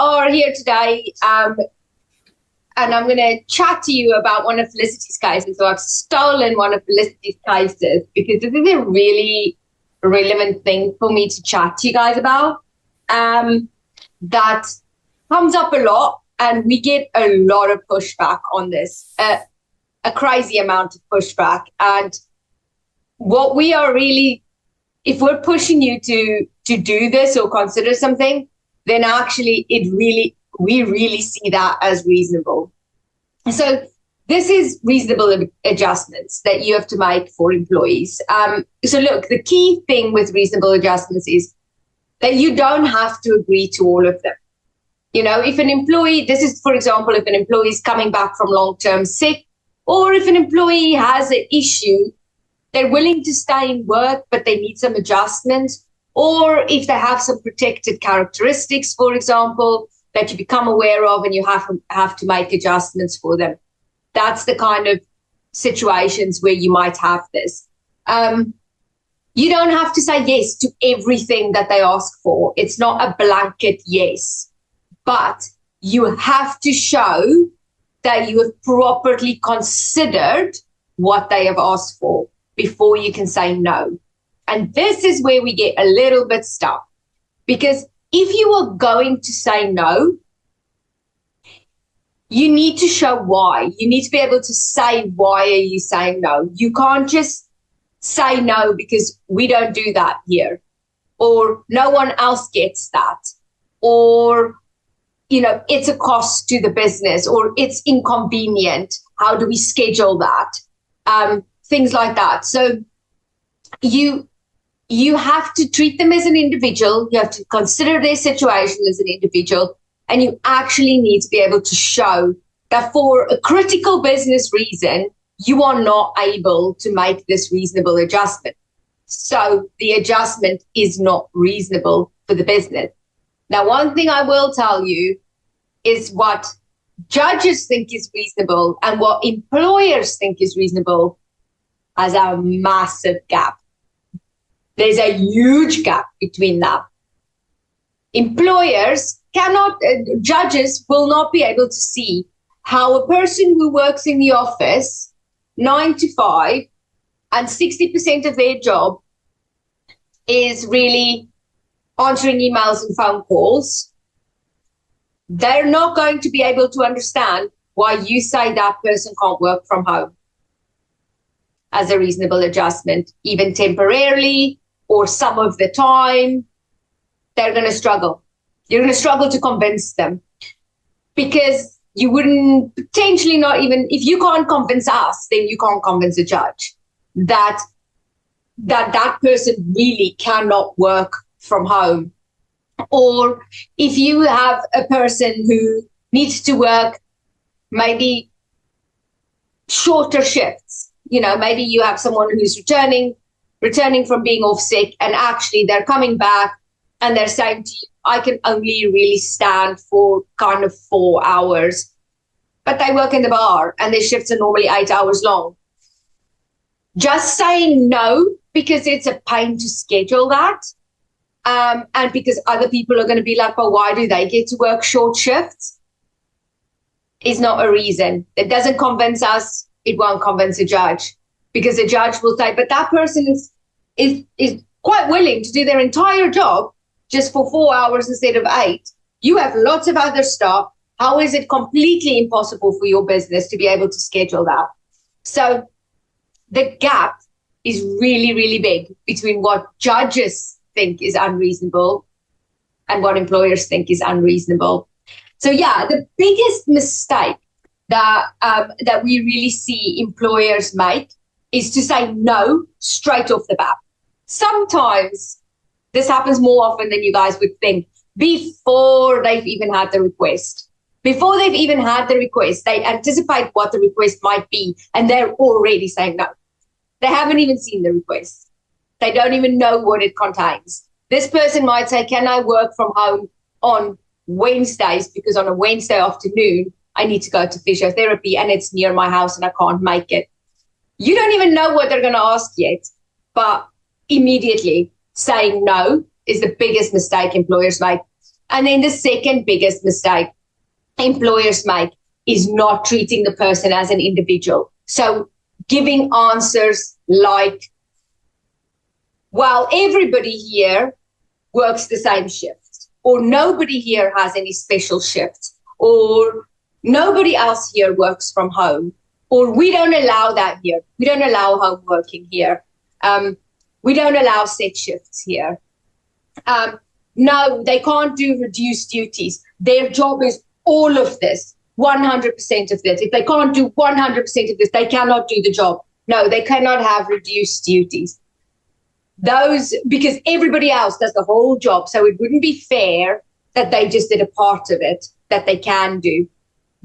are here today, and I'm going to chat to you about one of Felicity's cases. So I've stolen one of Felicity's cases because this is a really relevant thing for me to chat to you guys about. That comes up a lot, and we get a lot of pushback on this, a crazy amount of pushback. And what we are really, if we're pushing you to do this or consider something, then actually we really see that as reasonable. So this is reasonable adjustments that you have to make for employees. So look, the key thing with reasonable adjustments is that you don't have to agree to all of them. You know, if an employee, this is, for example, if an employee is coming back from long-term sick, or if an employee has an issue, they're willing to stay in work, but they need some adjustments, or if they have some protected characteristics, for example, that you become aware of and you have to make adjustments for them. That's the kind of situations where you might have this. You don't have to say yes to everything that they ask for. It's not a blanket yes, but you have to show that you have properly considered what they have asked for before you can say no. And this is where we get a little bit stuck, because if you are going to say no, you need to show why. You need to be able to say, why are you saying no? You can't just say no because we don't do that here, or no one else gets that, or, you know, it's a cost to the business, or it's inconvenient. How do we schedule that? Things like that. So you have to treat them as an individual. You have to consider their situation as an individual, and you actually need to be able to show that for a critical business reason, you are not able to make this reasonable adjustment. So the adjustment is not reasonable for the business. Now, one thing I will tell you is what judges think is reasonable and what employers think is reasonable has a massive gap. There's a huge gap between that. Employers judges will not be able to see how a person who works in the office 9 to 5 and 60% of their job is really answering emails and phone calls. They're not going to be able to understand why you say that person can't work from home as a reasonable adjustment, even temporarily or some of the time. They're going to struggle. You're going to struggle to convince them, because you wouldn't potentially not even, if you can't convince us, then you can't convince a judge that person really cannot work from home. Or if you have a person who needs to work maybe shorter shifts, you know, maybe you have someone who's returning from being off sick, and actually they're coming back and they're saying to you, I can only really stand for kind of 4 hours, but they work in the bar and their shifts are normally 8 hours long. Just saying no because it's a pain to schedule that, and because other people are going to be like, well, why do they get to work short shifts, is not a reason. It doesn't convince us. It won't convince a judge, because a judge will say, but that person is quite willing to do their entire job just for 4 hours instead of 8. You have lots of other stuff. How is it completely impossible for your business to be able to schedule that? So the gap is really, really big between what judges think is unreasonable and what employers think is unreasonable. So yeah, the biggest mistake that we really see employers make is to say no straight off the bat. Sometimes this happens more often than you guys would think, before they've even had the request. Before they've even had the request, they anticipate what the request might be, and they're already saying no. They haven't even seen the request. They don't even know what it contains. This person might say, can I work from home on Wednesdays, because on a Wednesday afternoon, I need to go to physiotherapy and it's near my house and I can't make it. You don't even know what they're going to ask yet, but immediately saying no is the biggest mistake employers make. And then the second biggest mistake employers make is not treating the person as an individual. So giving answers like, well, everybody here works the same shift, or nobody here has any special shifts, or nobody else here works from home, or we don't allow that here. We don't allow home working here. We don't allow set shifts here. No, they can't do reduced duties. Their job is all of this, 100% of this. If they can't do 100% of this, they cannot do the job. No, they cannot have reduced duties. Those, because everybody else does the whole job, so it wouldn't be fair that they just did a part of it that they can do.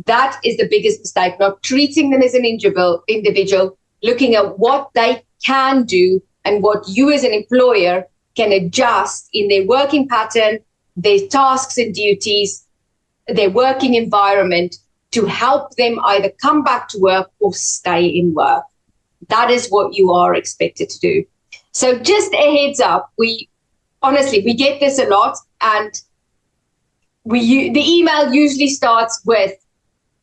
That is the biggest mistake, not treating them as an individual, looking at what they can do and what you as an employer can adjust in their working pattern, their tasks and duties, their working environment to help them either come back to work or stay in work. That is what you are expected to do. So just a heads up, we get this a lot, and the email usually starts with,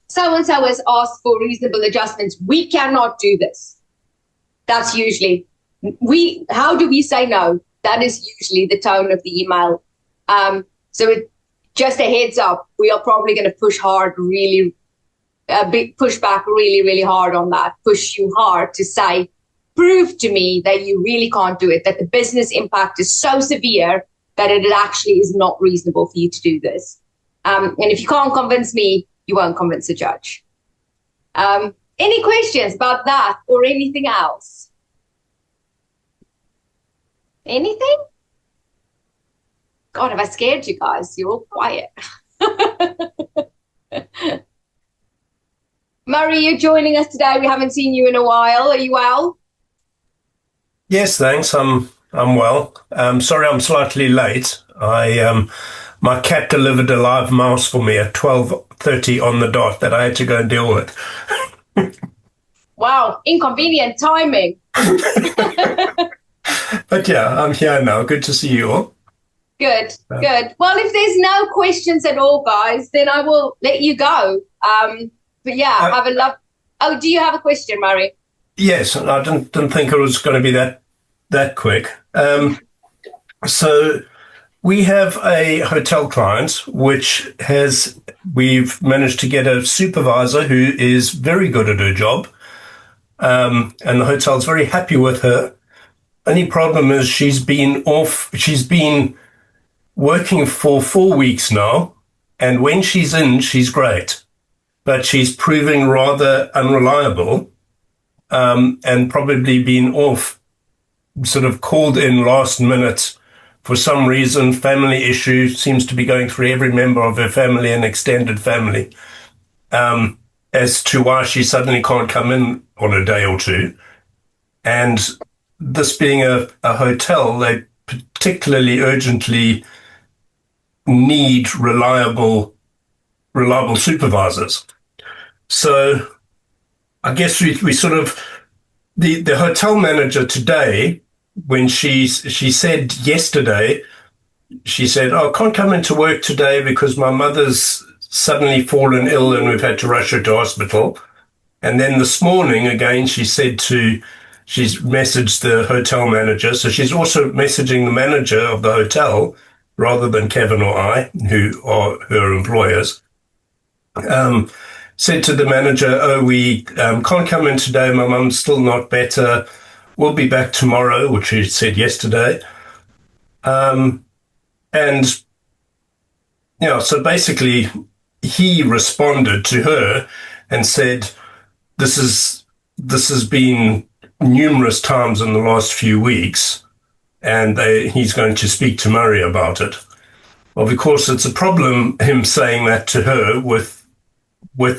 so-and-so has asked for reasonable adjustments. We cannot do this. That's usually, how do we say no? That is usually the tone of the email. Just a heads up, we are probably going to push back really, really hard on that, push you hard to say, prove to me that you really can't do it, that the business impact is so severe that it actually is not reasonable for you to do this. And if you can't convince me, you won't convince the judge. Any questions about that or anything else? Anything? God, have I scared you guys? You're all quiet. Murray, you're joining us today. We haven't seen you in a while. Are you well? Yes, thanks. I'm well. Sorry, I'm slightly late. My cat delivered a live mouse for me at 12:30 on the dot that I had to go and deal with. Wow, inconvenient timing. But yeah, I'm here now. Good to see you all. Good. Well, if there's no questions at all, guys, then I will let you go. But yeah, have a love. Oh, do you have a question, Murray? Yes, I didn't think it was going to be that quick. So we have a hotel client we've managed to get a supervisor who is very good at her job, and the hotel's very happy with her. Only problem is she's been working for 4 weeks now, and when she's in, she's great, but she's proving rather unreliable, and probably been off, sort of called in last minute for some reason. Family issue seems to be going through every member of her family and extended family, as to why she suddenly can't come in on a day or two. And this being a hotel, they particularly urgently need reliable supervisors. So I guess we sort of, the hotel manager today, when she said yesterday, she said, "Oh, I can't come into work today because my mother's suddenly fallen ill and we've had to rush her to hospital." And then this morning again, she's messaged the hotel manager. So she's also messaging the manager of the hotel rather than Kevin or I, who are her employers. Said to the manager, "Oh, we can't come in today. My mum's still not better. We'll be back tomorrow," which she said yesterday. And, so basically he responded to her and said, this has been numerous times in the last few weeks, and he's going to speak to Murray about it. Well, of course, it's a problem, him saying that to her with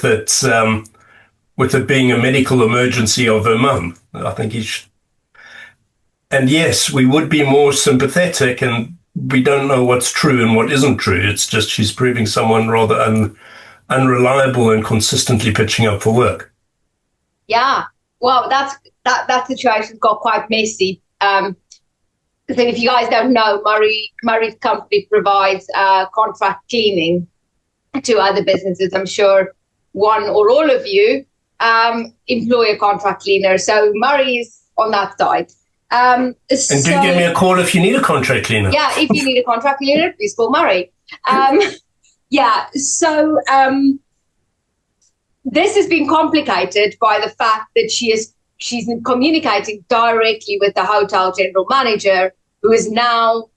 it being a medical emergency of her mum. I think and yes, we would be more sympathetic, and we don't know what's true and what isn't true. It's just she's proving someone rather unreliable and consistently pitching up for work. Yeah, well, that situation got quite messy. So if you guys don't know, Murray's company provides contract cleaning to other businesses. I'm sure one or all of you employ a contract cleaner. So Murray is on that side. And do give me a call if you need a contract cleaner. Yeah, if you need a contract cleaner, please call Murray. This has been complicated by the fact that she's communicating directly with the hotel general manager, who has now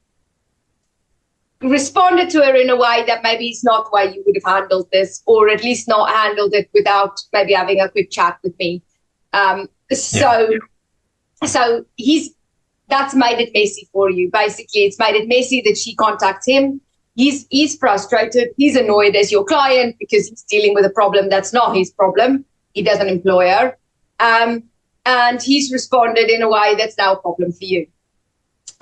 responded to her in a way that maybe is not the way you would have handled this, or at least not handled it without maybe having a quick chat with me. So that's made it messy for you. Basically, it's made it messy that she contacts him. He's frustrated. He's annoyed as your client because he's dealing with a problem that's not his problem. He doesn't employ her. And he's responded in a way that's now a problem for you.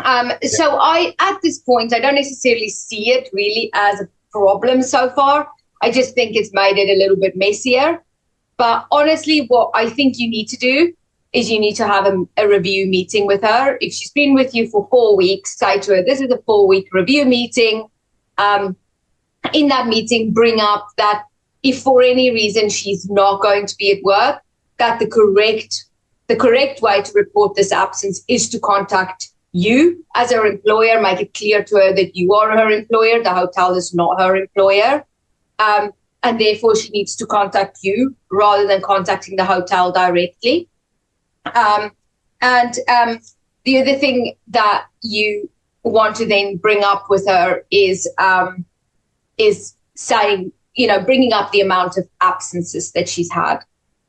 So at this point, I don't necessarily see it really as a problem so far. I just think it's made it a little bit messier. But honestly, what I think you need to do is you need to have a review meeting with her. If she's been with you for 4 weeks, say to her, this is a 4-week review meeting. In that meeting, bring up that if for any reason she's not going to be at work, that the correct way to report this absence is to contact you as her employer. Make it clear to her that you are her employer. The hotel is not her employer. And therefore she needs to contact you rather than contacting the hotel directly. The other thing that you want to then bring up with her is saying, bringing up the amount of absences that she's had.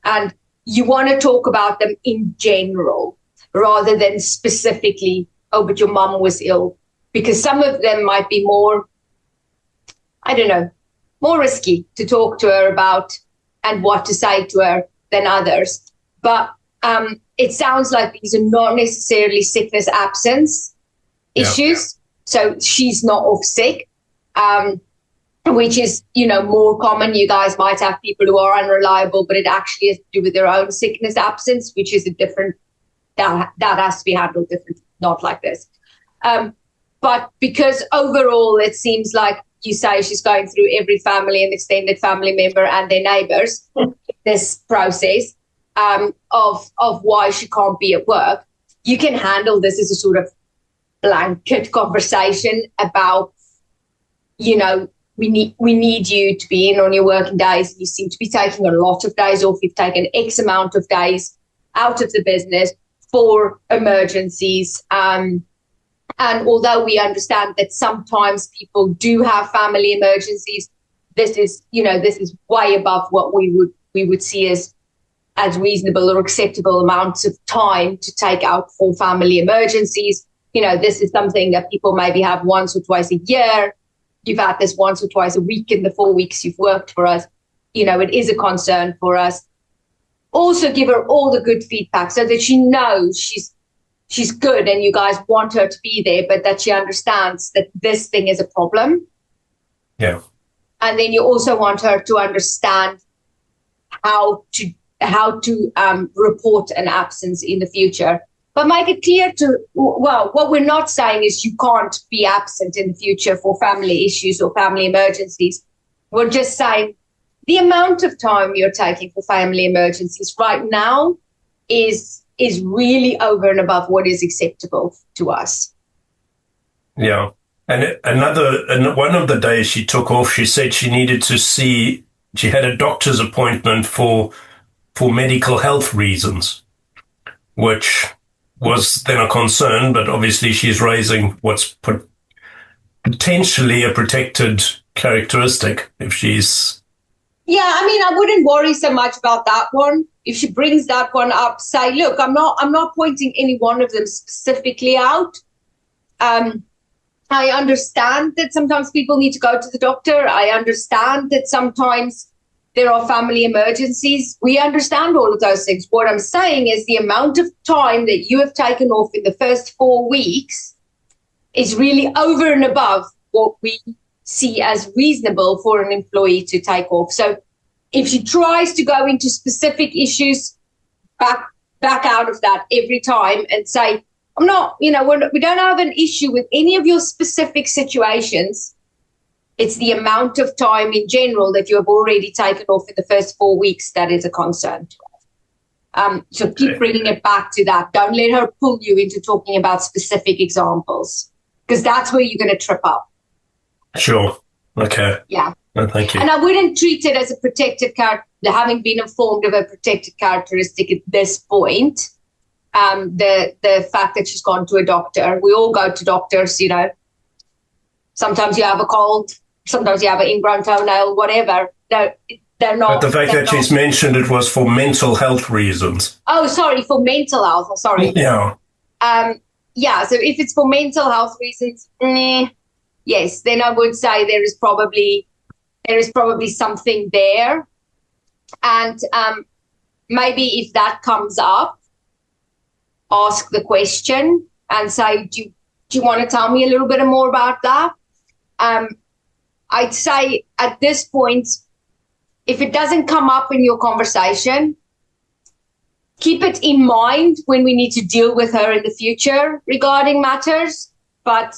And you want to talk about them in general rather than specifically, oh, but your mum was ill, because some of them might be more risky to talk to her about and what to say to her than others. But it sounds like these are not necessarily sickness absence issues. So she's not off sick, which is, more common. You guys might have people who are unreliable, but it actually has to do with their own sickness absence, which is a different, that has to be handled differently, not like this. But because overall it seems like you say she's going through every family and extended family member and their neighbours, this process of why she can't be at work, you can handle this as a sort of blanket conversation about, we need you to be in on your working days. You seem to be taking a lot of days off. You've taken X amount of days out of the business for emergencies. And although we understand that sometimes people do have family emergencies, this is way above what we would see as reasonable or acceptable amounts of time to take out for family emergencies. This is something that people maybe have once or twice a year. You've had this once or twice a week in the 4 weeks you've worked for us. It is a concern for us. Also give her all the good feedback so that she knows she's good and you guys want her to be there, but that she understands that this thing is a problem. Yeah. And then you also want her to understand how to report an absence in the future. But make it clear what we're not saying is you can't be absent in the future for family issues or family emergencies. We're just saying the amount of time you're taking for family emergencies right now is really over and above what is acceptable to us. Yeah. And one of the days she took off, she said she needed to see, she had a doctor's appointment for medical health reasons, which was then a concern, but obviously she's raising what's potentially a protected characteristic if she's... Yeah, I wouldn't worry so much about that one. If she brings that one up, say, look, I'm not pointing any one of them specifically out. I understand that sometimes people need to go to the doctor. I understand that sometimes there are family emergencies. We understand all of those things. What I'm saying is the amount of time that you have taken off in the first 4 weeks is really over and above what we see as reasonable for an employee to take off. So if she tries to go into specific issues, back out of that every time and say, I'm not, we don't have an issue with any of your specific situations. It's the amount of time in general that you have already taken off in the first 4 weeks that is a concern to us. So keep bringing it back to that. Don't let her pull you into talking about specific examples, because that's where you're going to trip up. Sure. Okay. Yeah. No, thank you. And I wouldn't treat it as a protected character, having been informed of a protected characteristic at this point. The fact that she's gone to a doctor. We all go to doctors, Sometimes you have a cold, sometimes you have an ingrown toenail, whatever. They're not. But the fact that she's mentioned it was for mental health reasons. Oh, sorry, for mental health. Oh, sorry. Yeah. Yeah, so if it's for mental health reasons, yes, then I would say there is probably something there. And maybe if that comes up, ask the question and say, do you want to tell me a little bit more about that? I'd say at this point, if it doesn't come up in your conversation, keep it in mind when we need to deal with her in the future regarding matters, but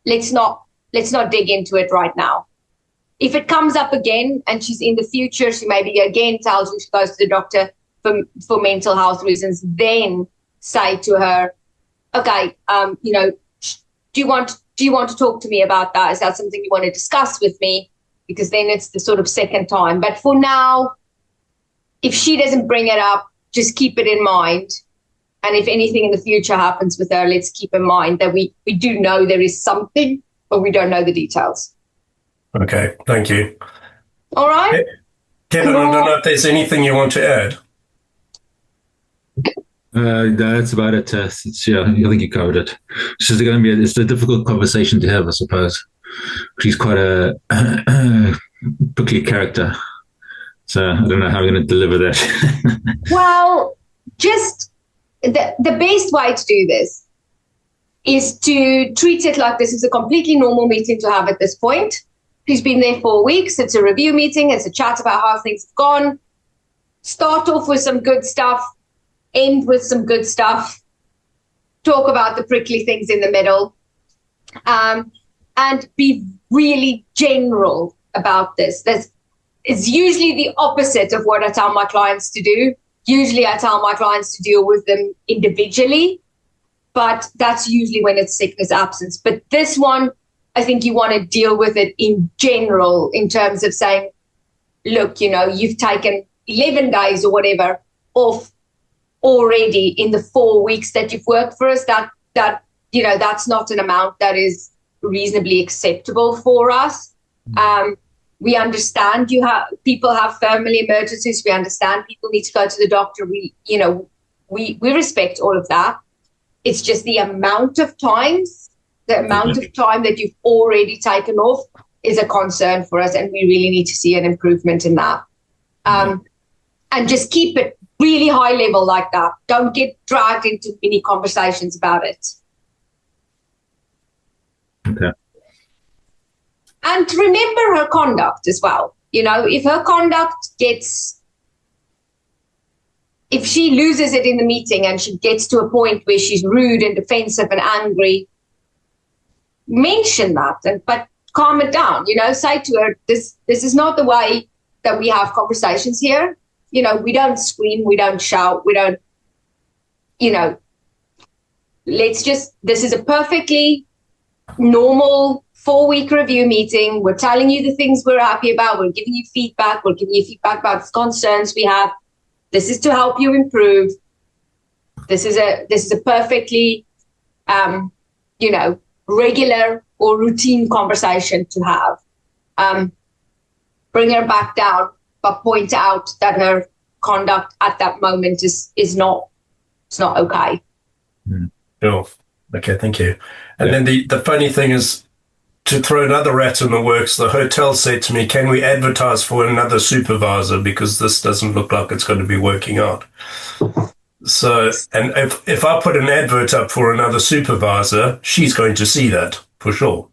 let's not dig into it right now. If it comes up again and she's in the future, she maybe again tells you she goes to the doctor for mental health reasons, then say to her, okay, do you want to talk to me about that? Is that something you want to discuss with me? Because then it's the sort of second time. But for now, if she doesn't bring it up, just keep it in mind. And if anything in the future happens with her, let's keep in mind that we do know there is something, but we don't know the details. Okay, thank you. All right. Kevin, I don't know if there's anything you want to add. That's about it. I think you covered it. It's just it's a difficult conversation to have, I suppose. She's quite a prickly character. So I don't know how I'm going to deliver that. Well, just the best way to do this is to treat it like this is a completely normal meeting to have at this point. She's been there 4 weeks. It's a review meeting. It's a chat about how things have gone. Start off with some good stuff. End with some good stuff. Talk about the prickly things in the middle. And be really general about this. It's usually the opposite of what I tell my clients to do. Usually I tell my clients to deal with them individually, but that's usually when it's sickness absence. But this one, I think you want to deal with it in general in terms of saying, look, you've taken 11 days or whatever off already in the 4 weeks that you've worked for us. That's not an amount that is reasonably acceptable for us. We understand people have family emergencies. We understand people need to go to the doctor. We respect all of that. It's just the amount of time that you've already taken off is a concern for us, and we really need to see an improvement in that. And just keep it really high level like that. Don't get dragged into many conversations about it. Okay. And remember her conduct as well. If her conduct if she loses it in the meeting and she gets to a point where she's rude and defensive and angry, mention that, but calm it down. Say to her, this is not the way that we have conversations here. We don't scream, we don't shout, we don't, this is a perfectly normal 4-week review meeting. We're telling you the things we're happy about. We're giving you feedback. We're giving you feedback about the concerns we have. This is to help you improve. This is a perfectly, regular or routine conversation to have. Bring her back down, but point out that her conduct at that moment is not okay. Sure. Okay, thank you. And then the funny thing is, to throw another rat in the works, the hotel said to me, can we advertise for another supervisor, because this doesn't look like it's going to be working out. So, and if I put an advert up for another supervisor, she's going to see that for sure.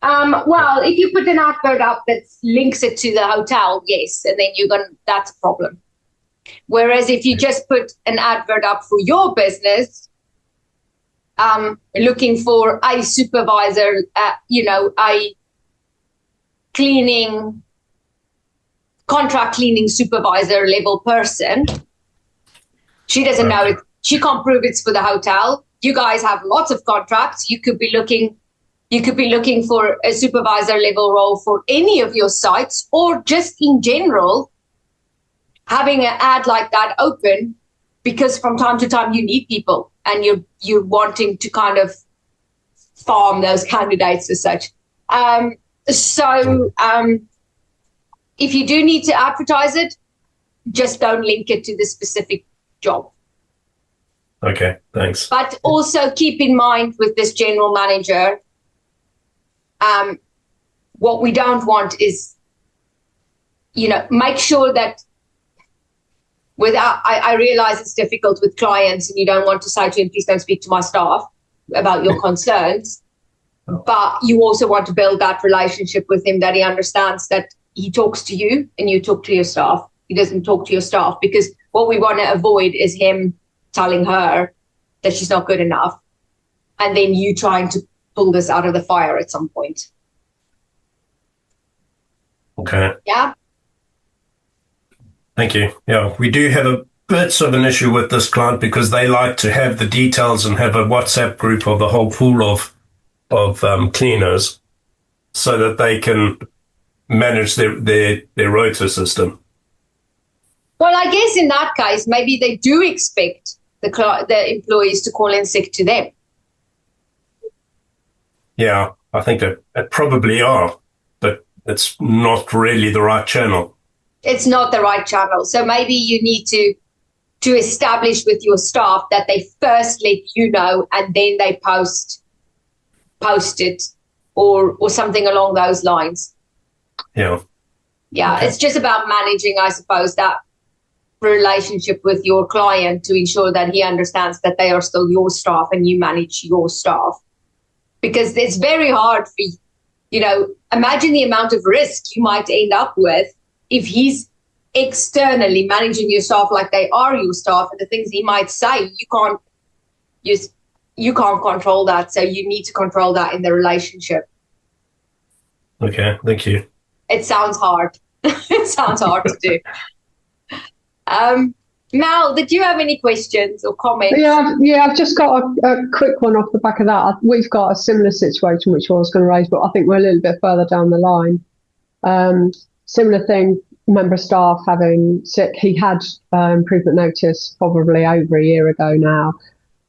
Well, if you put an advert up that links it to the hotel, yes, and then that's a problem. Whereas if you just put an advert up for your business, looking for a supervisor, a contract cleaning supervisor level person. She doesn't know it. She can't prove it's for the hotel. You guys have lots of contracts. You could be looking for a supervisor level role for any of your sites, or just in general, having an ad like that open, because from time to time you need people and you're wanting to kind of farm those candidates as such. If you do need to advertise it, just don't link it to the specific job. Okay, thanks. But also keep in mind with this general manager, what we don't want is, make sure that I realize it's difficult with clients and you don't want to say to him, please don't speak to my staff about your concerns. But you also want to build that relationship with him, that he understands that he talks to you and you talk to your staff. He doesn't talk to your staff, because what we want to avoid is him telling her that she's not good enough and then you trying to pull this out of the fire at some point. Okay. Yeah. Thank you. Yeah, we do have a bit of an issue with this client because they like to have the details and have a WhatsApp group of the whole pool of cleaners so that they can manage their rota system. Well, I guess in that case, maybe they do expect the employees to call in sick to them. Yeah, I think that probably are, but it's not really the right channel. It's not the right channel. So maybe you need to establish with your staff that they first let you know and then they post it or something along those lines. Yeah. Yeah, okay. It's just about managing, I suppose, that relationship with your client to ensure that he understands that they are still your staff and you manage your staff. Because it's very hard for, imagine the amount of risk you might end up with if he's externally managing your staff like they are your staff, and the things he might say, you can't control that. So you need to control that in the relationship. Okay, thank you. It sounds hard. It sounds hard to do. Mal, did you have any questions or comments? Yeah, I've just got a quick one off the back of that. We've got a similar situation which I was going to raise, but I think we're a little bit further down the line. Similar thing, member of staff having sick. He had improvement notice probably over a year ago now,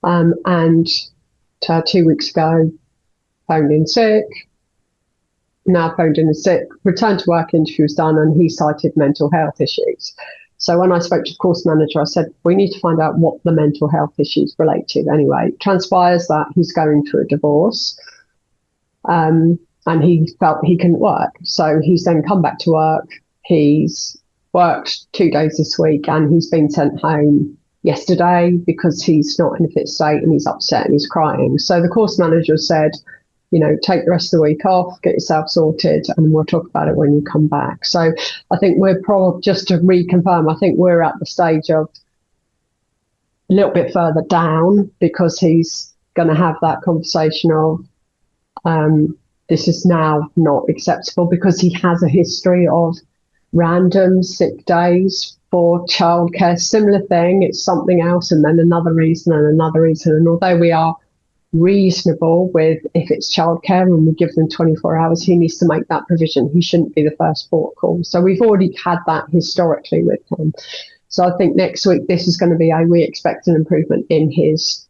and 2 weeks ago phoned in sick. Now phoned in sick, returned to work, interview was done, and he cited mental health issues. So when I spoke to the course manager, I said, we need to find out what the mental health issues relate to. Anyway, it transpires that he's going through a divorce, and he felt he couldn't work. So he's then come back to work. He's worked 2 days this week and he's been sent home yesterday because he's not in a fit state and he's upset and he's crying. So the course manager said, take the rest of the week off, get yourself sorted, and we'll talk about it when you come back. So I think we're probably, just to reconfirm, I think we're at the stage of a little bit further down because he's going to have that conversation of this is now not acceptable because he has a history of random sick days for childcare. Similar thing, it's something else and then another reason and another reason. And although we are reasonable with if it's childcare and we give them 24 hours, he needs to make that provision. He shouldn't be the first port call. So we've already had that historically with him. So I think next week this is going to be we expect an improvement in his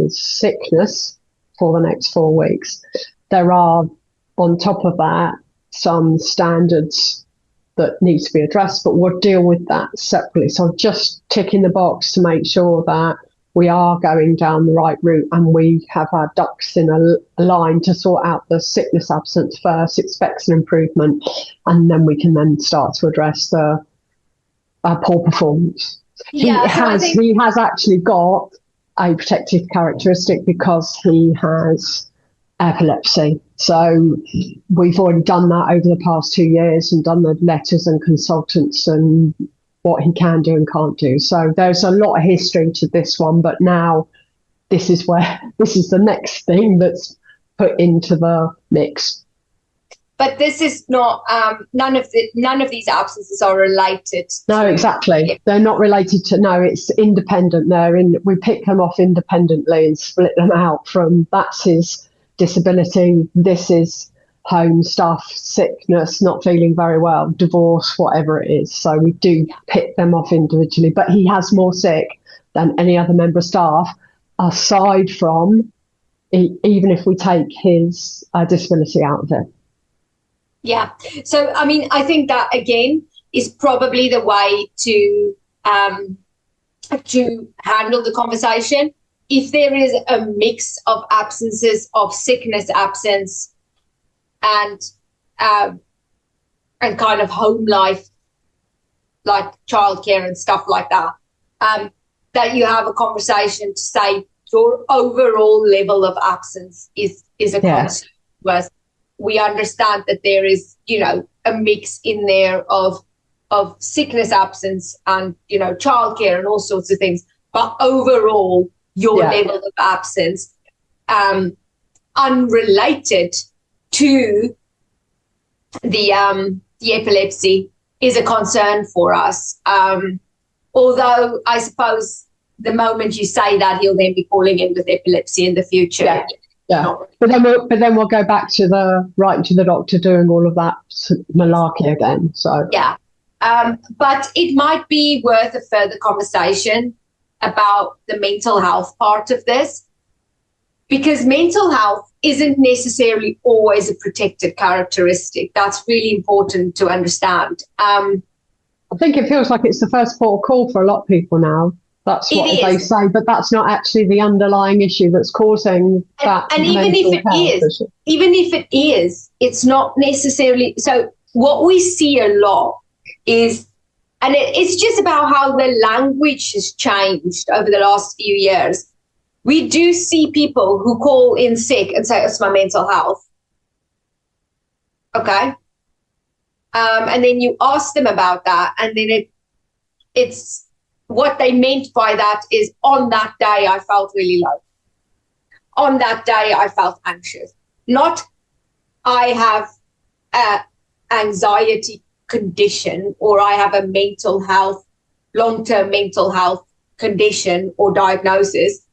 sickness for the next 4 weeks. There are, on top of that, some standards that need to be addressed, but we'll deal with that separately. So I'm just ticking the box to make sure that we are going down the right route and we have our ducks in a line to sort out the sickness absence first, expects an improvement, and then we can then start to address the poor performance. Yeah, he has actually got a protective characteristic because he has epilepsy. So we've already done that over the past 2 years and done the letters and consultants and what he can do and can't do. So there's a lot of history to this one, but now this is the next thing that's put into the mix. But this is not, none of these absences are related. No, exactly. They're not related to, no, it's independent. We pick them off independently and split them out from, that's his disability, this is home stuff, sickness, not feeling very well, divorce, whatever it is. So we do pick them off individually. But he has more sick than any other member of staff, aside from, even if we take his disability out of it. Yeah. So, I mean, I think that, again, is probably the way to handle the conversation. If there is a mix of absences, of sickness absence, and kind of home life, like childcare and stuff like that, that you have a conversation to say your overall level of absence is a concern. Whereas we understand that there is, a mix in there of sickness absence and, childcare and all sorts of things. But overall, your level of absence, unrelated to the epilepsy, is a concern for us. Although I suppose the moment you say that, he'll then be calling in with epilepsy in the future. Yeah. But then we'll go back to writing to the doctor, doing all of that malarkey again. So but it might be worth a further conversation about the mental health part of this, because mental health isn't necessarily always a protected characteristic. That's really important to understand. I think it feels like it's the first port of call for a lot of people now. That's what they say, but that's not actually the underlying issue that's causing that. And even if it is, it's not necessarily. So what we see a lot is, and it's just about how the language has changed over the last few years. We do see people who call in sick and say, it's my mental health. Okay. And then you ask them about that, and then it's what they meant by that is, on that day I felt really low. On that day I felt anxious. Not I have an anxiety condition, or I have a mental health, long-term mental health condition or diagnosis.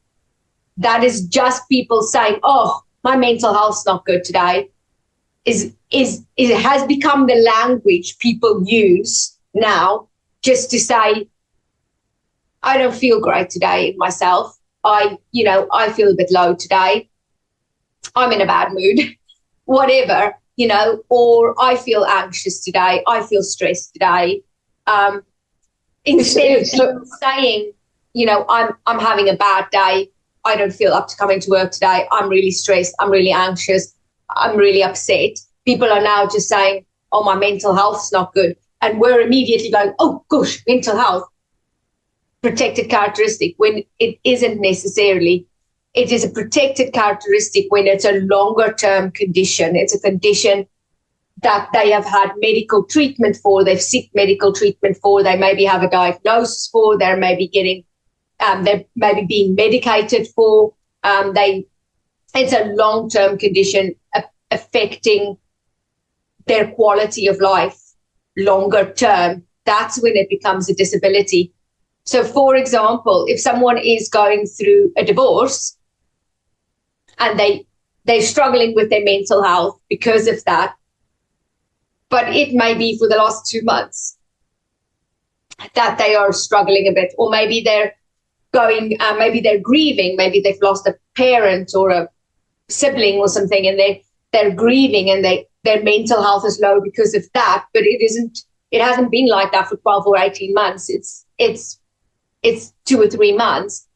That is just people saying, oh, my mental health's not good today. It has become the language people use now, just to say, I don't feel great today in myself. I feel a bit low today. I'm in a bad mood, whatever, or I feel anxious today. I feel stressed today. Instead of saying, I'm having a bad day. I don't feel up to coming to work today. I'm really stressed. I'm really anxious. I'm really upset. People are now just saying, oh, my mental health's not good. And we're immediately going, oh, gosh, mental health. Protected characteristic, when it isn't necessarily. It is a protected characteristic when it's a longer term condition. It's a condition that they have had medical treatment for, they've sought medical treatment for, they maybe have a diagnosis for, they're maybe being medicated for. It's a long term condition affecting their quality of life longer term. That's when it becomes a disability. So, for example, if someone is going through a divorce and they're struggling with their mental health because of that, but it may be for the last 2 months that they are struggling a bit, or maybe they're maybe they're grieving, maybe they've lost a parent or a sibling or something, and they're grieving, and their mental health is low because of that. But it hasn't been like that for 12 or 18 months. It's 2 or 3 months,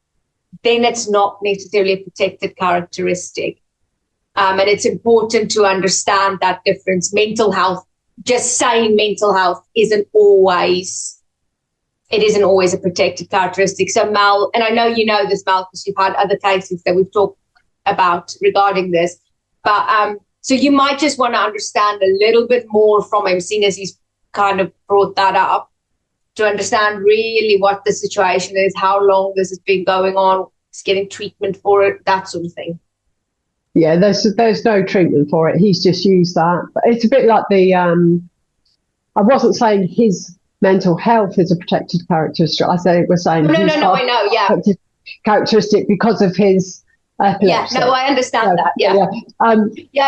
then it's not necessarily a protected characteristic. And it's important to understand that difference. Mental health, just saying mental health isn't always a protected characteristic. So Mal, and I know you know this, Mal, because you've had other cases that we've talked about regarding this, but so you might just want to understand a little bit more from him, seeing as he's kind of brought that up, to understand really what the situation is, how long this has been going on, He's getting treatment for it, that sort of thing. Yeah, there's no treatment for it. He's just used that. But it's a bit like the. I wasn't saying his mental health is a protected characteristic. I was saying no, I know, yeah, characteristic because of his epilepsy. Yeah, no, I understand that. Yeah,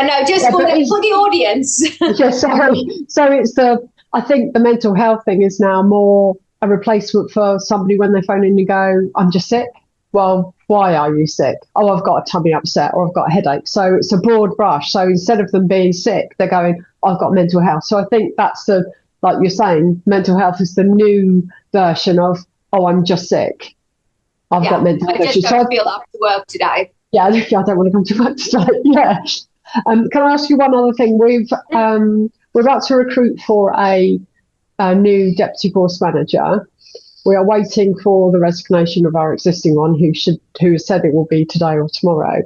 no, just for the audience. So it's I think the mental health thing is now more a replacement for somebody when they phone in and go, "I'm just sick." Well, why are you sick? Oh, I've got a tummy upset or I've got a headache. So it's a broad brush. So instead of them being sick, they're going, I've got mental health. So I think that's like you're saying, mental health is the new version of, oh, I'm just sick. I've got mental health. I just don't feel up to work today. Yeah, I don't want to come to work today. Yeah. Can I ask you one other thing? we're about to recruit for a new deputy course manager. We are waiting for the resignation of our existing one, who has said it will be today or tomorrow.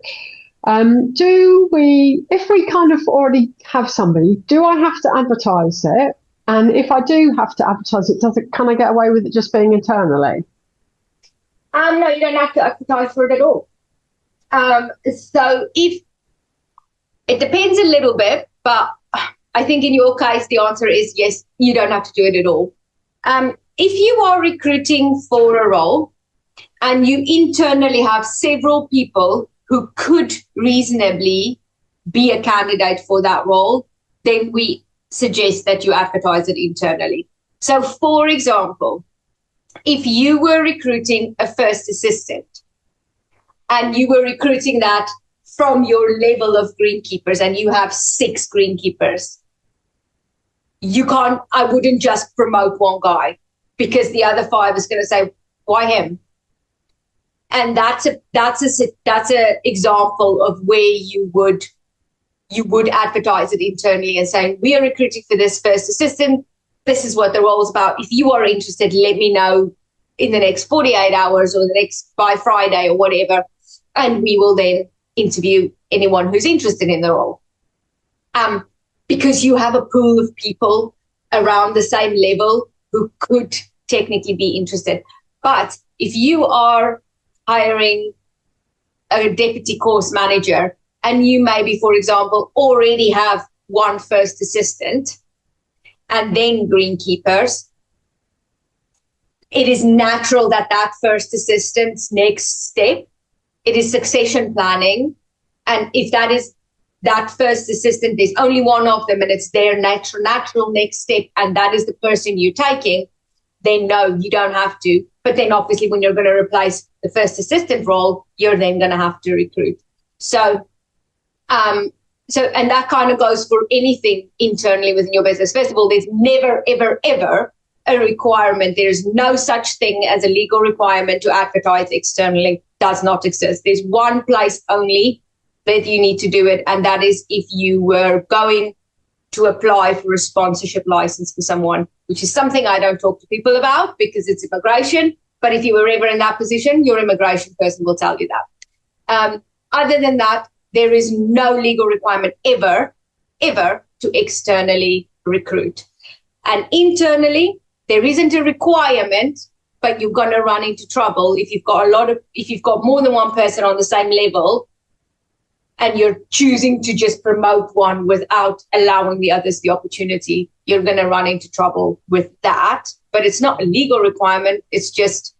If we kind of already have somebody, do I have to advertise it? And if I do have to advertise it, can I get away with it just being internally? No, you don't have to advertise for it at all. So if it depends a little bit, but I think in your case the answer is yes, you don't have to do it at all. If you are recruiting for a role and you internally have several people who could reasonably be a candidate for that role, then we suggest that you advertise it internally. So, for example, if you were recruiting a first assistant and you were recruiting that from your level of greenkeepers and you have 6 greenkeepers, I wouldn't just promote one guy, because the other 5 is going to say, why him? And that's a example of where you would advertise it internally and say, we are recruiting for this first assistant. This is what the role is about. If you are interested, let me know in the next 48 hours or by Friday or whatever. And we will then interview anyone who's interested in the role. Because you have a pool of people around the same level who could technically be interested. But if you are hiring a deputy course manager and you maybe, for example, already have one first assistant and then greenkeepers, it is natural that first assistant's next step, it is succession planning. And if that first assistant, there's only one of them and it's their natural next step, and that is the person you're taking, then no, you don't have to. But then obviously when you're going to replace the first assistant role, you're then going to have to recruit. So and that kind of goes for anything internally within your business. First of all, there's never, ever, ever a requirement. There's no such thing as a legal requirement to advertise externally. Does not exist. There's one place only that you need to do it, and that is if you were going to apply for a sponsorship license for someone, which is something I don't talk to people about because it's immigration. But if you were ever in that position, your immigration person will tell you that. Other than that, there is no legal requirement ever to externally recruit. And internally, there isn't a requirement, but you're going to run into trouble if you've got more than one person on the same level and you're choosing to just promote one without allowing the others the opportunity. You're going to run into trouble with that. But it's not a legal requirement. It's just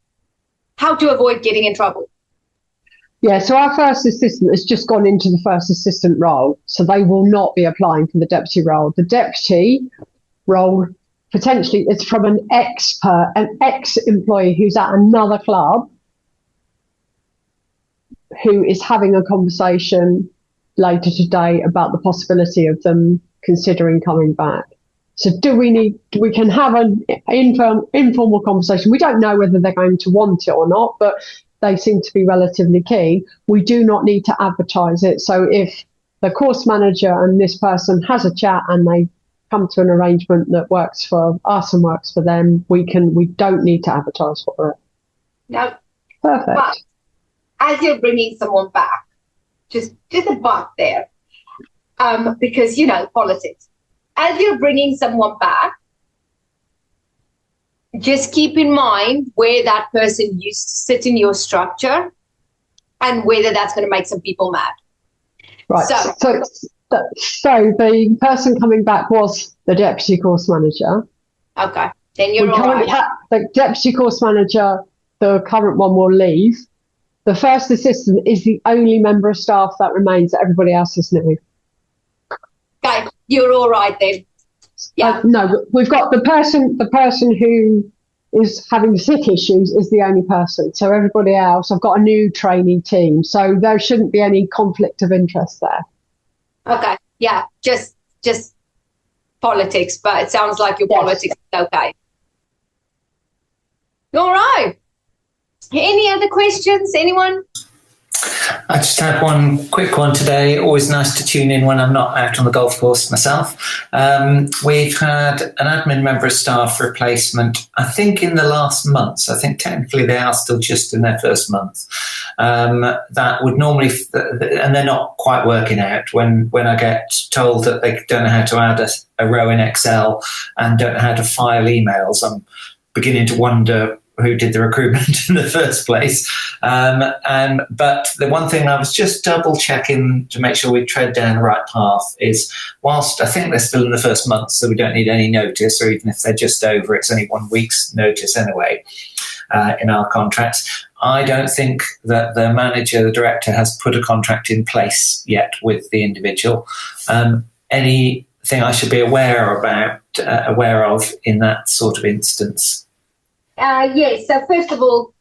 how to avoid getting in trouble. Yeah, so our first assistant has just gone into the first assistant role, so they will not be applying for the deputy role. The deputy role potentially is from an ex-employee who's at another club, who is having a conversation later today about the possibility of them considering coming back. So we can have an informal conversation. We don't know whether they're going to want it or not, but they seem to be relatively keen. We do not need to advertise it. So if the course manager and this person has a chat and they come to an arrangement that works for us and works for them, we don't need to advertise for it. No. Perfect. But as you're bringing someone back, just a but there, because, politics. As you're bringing someone back, just keep in mind where that person used to sit in your structure and whether that's going to make some people mad. Right. So the person coming back was the deputy course manager. Okay. Then you're all right. The deputy course manager, the current one, will leave. The first assistant is the only member of staff that remains. Everybody else is new. Okay, you're all right then. Yeah. No, we've got the person who is having sick issues is the only person. So everybody else, I've got a new training team. So there shouldn't be any conflict of interest there. Okay. Yeah. Just politics, but it sounds like your politics is okay. All right. Any other questions? Anyone? I just had one quick one today. Always nice to tune in when I'm not out on the golf course myself. We've had an admin member of staff replacement, I think, in the last month. So I think technically they are still just in their first month. That would normally, and they're not quite working out when I get told that they don't know how to add a row in Excel and don't know how to file emails. I'm beginning to wonder who did the recruitment in the first place. But the one thing I was just double checking to make sure we tread down the right path is, whilst I think they're still in the first month, so we don't need any notice, or even if they're just over, it's only 1 week's notice anyway in our contracts. I don't think that the manager, the director, has put a contract in place yet with the individual. Anything I should be aware of in that sort of instance? Yes. So first of all,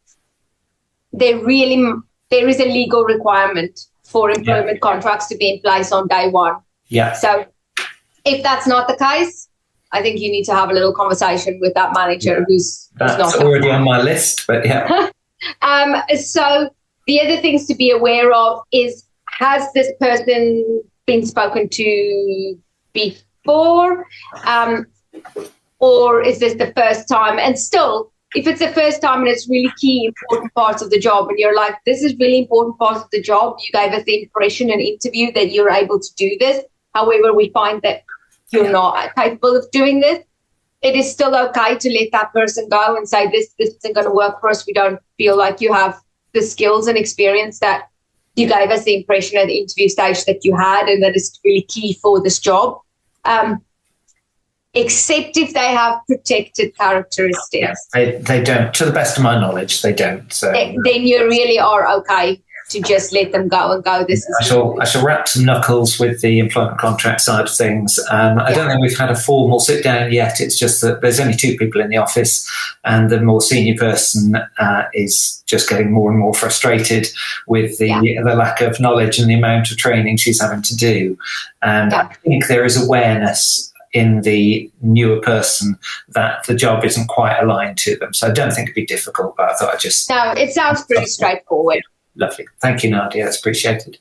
there is a legal requirement for employment contracts to be in place on day one. Yeah. So if that's not the case, I think you need to have a little conversation with that manager who's not. That's already on my list, but yeah. So the other things to be aware of is, has this person been spoken to before? Or is this the first time? And still, if it's the first time and it's really key, important parts of the job, and you're like, this is really important parts of the job, you gave us the impression in interview that you're able to do this. However, we find that you're not capable of doing this. It is still okay to let that person go and say, this isn't going to work for us. We don't feel like you have the skills and experience that you gave us the impression at the interview stage that you had, and that is really key for this job. Except if they have protected characteristics. Yeah, they don't. To the best of my knowledge, they don't. So then you really are okay to just let them go and go. I shall wrap some knuckles with the employment contract side of things. I don't think we've had a formal sit down yet. It's just that there's only 2 people in the office, and the more senior person is just getting more and more frustrated with the lack of knowledge and the amount of training she's having to do. And I think there is awareness in the newer person that the job isn't quite aligned to them. So I don't think it'd be difficult, but I thought I'd just... No, it sounds pretty straightforward. Lovely. Thank you, Nadia. That's appreciated.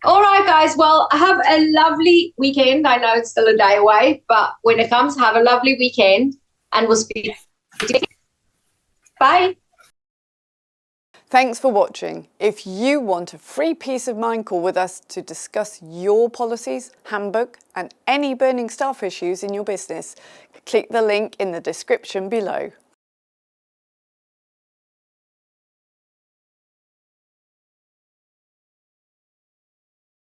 All right, guys. Well, have a lovely weekend. I know it's still a day away, but when it comes, have a lovely weekend, and we'll speak to you. Bye. Thanks for watching. If you want a free peace of mind call with us to discuss your policies, handbook, and any burning staff issues in your business, click the link in the description below.